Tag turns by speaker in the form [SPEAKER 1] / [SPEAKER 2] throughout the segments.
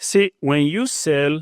[SPEAKER 1] See, when you sell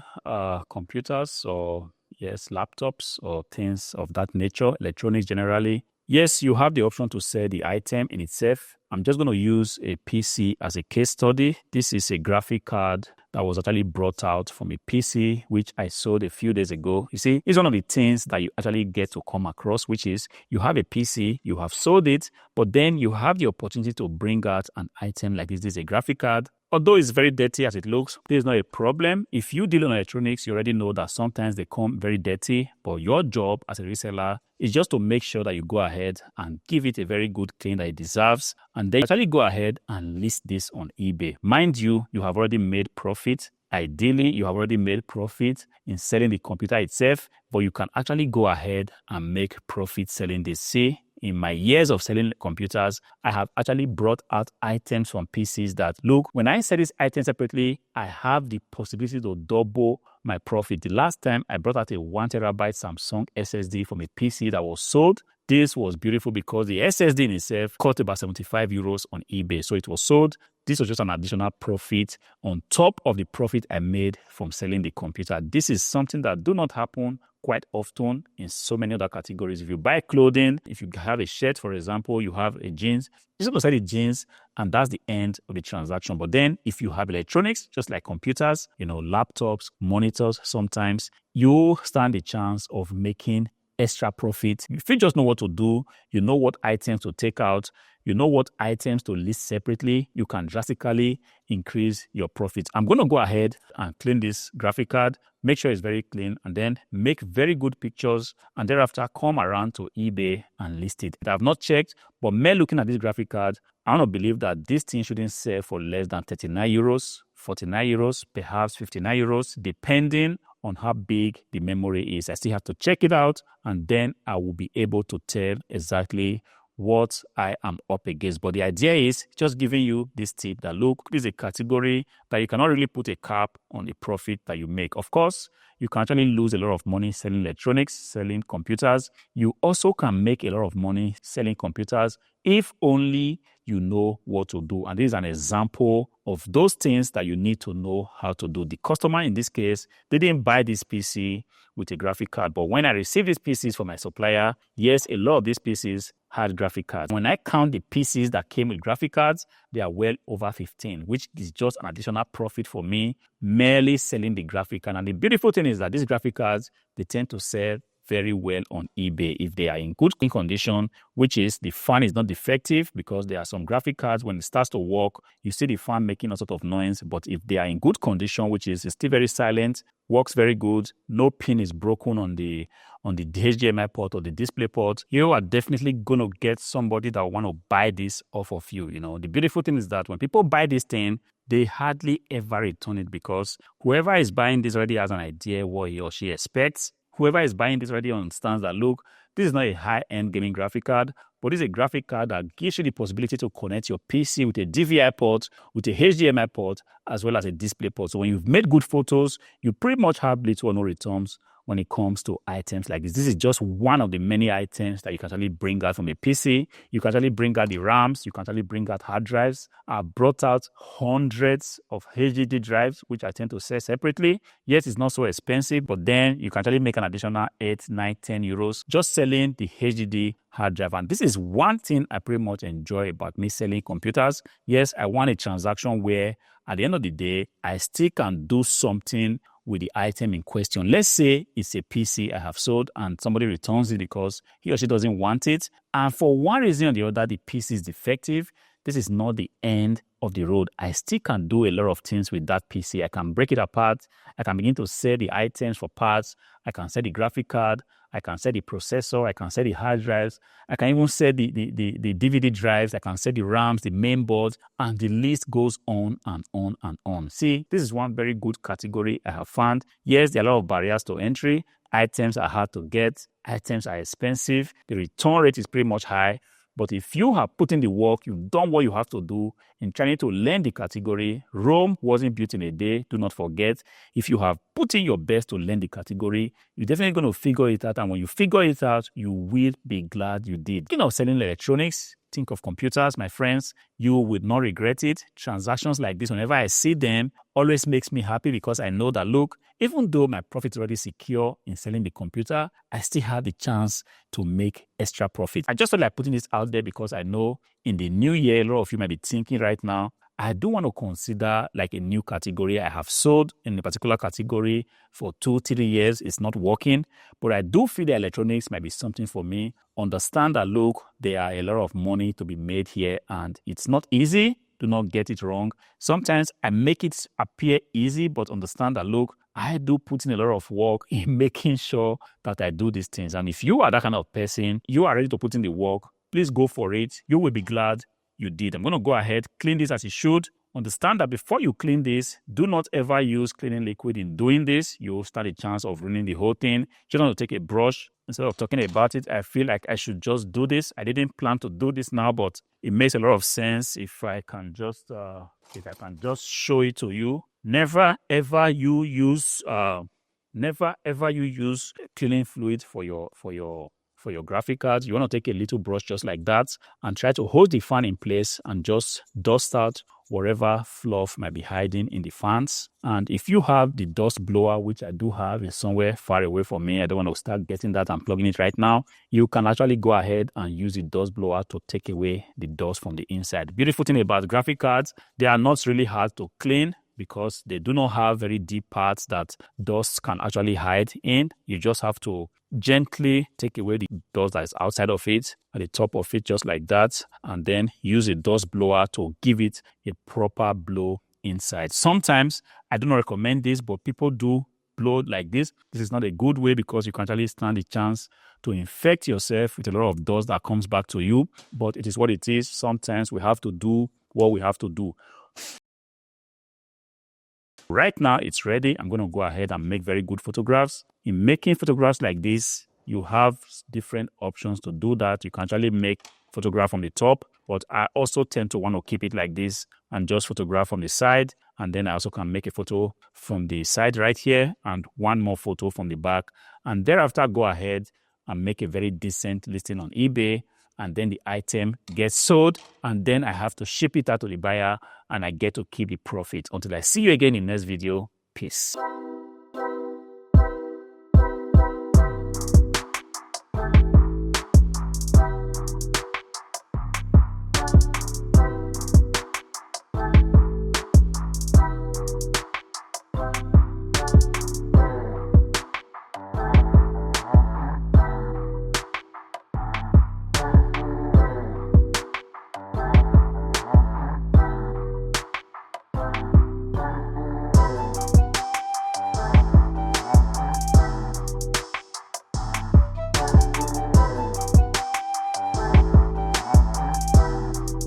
[SPEAKER 1] computers or yes, laptops or things of that nature, electronics generally, yes, you have the option to sell the item in itself. I'm just going to use a PC as a case study. This is a graphic card that was actually brought out from a PC, which I sold a few days ago. You see, it's one of the things that you actually get to come across, which is you have a PC, you have sold it, but then you have the opportunity to bring out an item like this. This is a graphic card. Although it's very dirty as it looks, this is not a problem. If you deal in electronics, you already know that sometimes they come very dirty, but your job as a reseller is just to make sure that you go ahead and give it a very good clean that it deserves, and then actually go ahead and list this on eBay. Mind you, you have already made profit. Ideally, you have already made profit in selling the computer itself, but you can actually go ahead and make profit selling this. See, in my years of selling computers, I have actually brought out items from PCs that, look, when I sell these items separately, I have the possibility to double my profit. The last time I brought out a 1 terabyte Samsung SSD from a PC that was sold, this was beautiful because the SSD in itself cost about 75 euros on eBay. So it was sold. This was just an additional profit on top of the profit I made from selling the computer. This is something that do not happen quite often in so many other categories. If you buy clothing, if you have a shirt, for example, you have a jeans, you're supposed to sell the jeans and that's the end of the transaction. But then if you have electronics, just like computers, laptops, monitors, sometimes you stand a chance of making extra profit. If you just know what to do, you know what items to take out, you know what items to list separately, you can drastically increase your profits. I'm going to go ahead and clean this graphic card, make sure it's very clean, and then make very good pictures, and thereafter come around to eBay and list it. I have not checked, but mere looking at this graphic card, I don't believe that this thing shouldn't sell for less than 39 euros, 49 euros, perhaps 59 euros, depending on how big the memory is. I still have to check it out, and then I will be able to tell exactly what I am up against. But the idea is just giving you this tip that, look, this is a category that you cannot really put a cap on the profit that you make. Of course, you can actually lose a lot of money selling electronics, selling computers. You also can make a lot of money selling computers if only you know what to do. And this is an example of those things that you need to know how to do. The customer in this case, they didn't buy this PC with a graphic card, but when I received these PCs from my supplier, yes, a lot of these PCs had graphic cards. When I count the PCs that came with graphic cards, they are well over 15, which is just an additional profit for me, merely selling the graphic card. And the beautiful thing is that these graphic cards, they tend to sell very well on eBay if they are in good condition, which is the fan is not defective, because there are some graphic cards when it starts to work, you see the fan making a sort of noise. But if they are in good condition, which is still very silent, works very good, no pin is broken on the HDMI port or the display port, you are definitely going to get somebody that will want to buy this off of you. The beautiful thing is that when people buy this thing, they hardly ever return it, because whoever is buying this already has an idea what he or she expects. Whoever is buying this already understands that, look, this is not a high-end gaming graphic card, but this is a graphic card that gives you the possibility to connect your PC with a DVI port, with a HDMI port, as well as a display port. So when you've made good photos, you pretty much have little or no returns when it comes to items like this. This is just one of the many items that you can actually bring out from a PC. You can actually bring out the RAMs. You can actually bring out hard drives. I brought out hundreds of HDD drives, which I tend to sell separately. Yes, it's not so expensive, but then you can actually make an additional 8, 9, 10 euros just selling the HDD hard drive. And this is one thing I pretty much enjoy about me selling computers. Yes, I want a transaction where at the end of the day, I still can do something with the item in question. Let's say it's a PC I have sold and somebody returns it because he or she doesn't want it, and for one reason or the other, the PC is defective. This is not the end of the road. I still can do a lot of things with that PC. I can break it apart. I can begin to sell the items for parts. I can sell the graphic card. I can sell the processor. I can sell the hard drives. I can even sell the DVD drives. I can sell the RAMs, the main boards, and the list goes on and on and on. See, this is one very good category I have found. Yes, there are a lot of barriers to entry. Items are hard to get. Items are expensive. The return rate is pretty much high. But if you have put in the work, you've done what you have to do in trying to learn the category, Rome wasn't built in a day. Do not forget, if you have put in your best to learn the category, you're definitely going to figure it out. And when you figure it out, you will be glad you did. Speaking of selling electronics, think of computers, my friends, you would not regret it. Transactions like this, whenever I see them, always makes me happy because I know that, look, even though my profit is already secure in selling the computer, I still have the chance to make extra profit. I just feel like putting this out there because I know in the new year, a lot of you might be thinking right now, I do want to consider like a new category. I have sold in a particular category for 2-3 years. It's not working, but I do feel that electronics might be something for me. Understand that, look, there are a lot of money to be made here and it's not easy. Do not get it wrong. Sometimes I make it appear easy, but understand that, look, I do put in a lot of work in making sure that I do these things. And if you are that kind of person, you are ready to put in the work, please go for it. You will be glad you did. I'm going to go ahead, clean this as it should. Understand that before you clean this, do not ever use cleaning liquid in doing this. You'll stand a chance of ruining the whole thing. Just want to take a brush. Instead of talking about it, I feel like I should just do this. I didn't plan to do this now, but it makes a lot of sense if I can just show it to you. Never ever you use cleaning fluid for your graphic cards. You want to take a little brush just like that and try to hold the fan in place and just dust out whatever fluff might be hiding in the fans. And if you have the dust blower, which I do have, is somewhere far away from me, I don't want to start getting that and plugging it right now, you can actually go ahead and use the dust blower to take away the dust from the inside. Beautiful thing about graphic cards, they are not really hard to clean because they do not have very deep parts that dust can actually hide in. You just have to gently take away the dust that is outside of it, at the top of it, just like that, and then use a dust blower to give it a proper blow inside. Sometimes, I do not recommend this, but people do blow like this. This is not a good way because you can actually stand the chance to infect yourself with a lot of dust that comes back to you, but it is what it is. Sometimes we have to do what we have to do. Right now, it's ready. I'm going to go ahead and make very good photographs. In making photographs like this, you have different options to do that. You can actually make photograph from the top, but I also tend to want to keep it like this and just photograph from the side. And then I also can make a photo from the side right here and one more photo from the back. And thereafter, go ahead and make a very decent listing on eBay. And then the item gets sold, and then I have to ship it out to the buyer, and I get to keep the profit. Until I see you again in the next video, peace.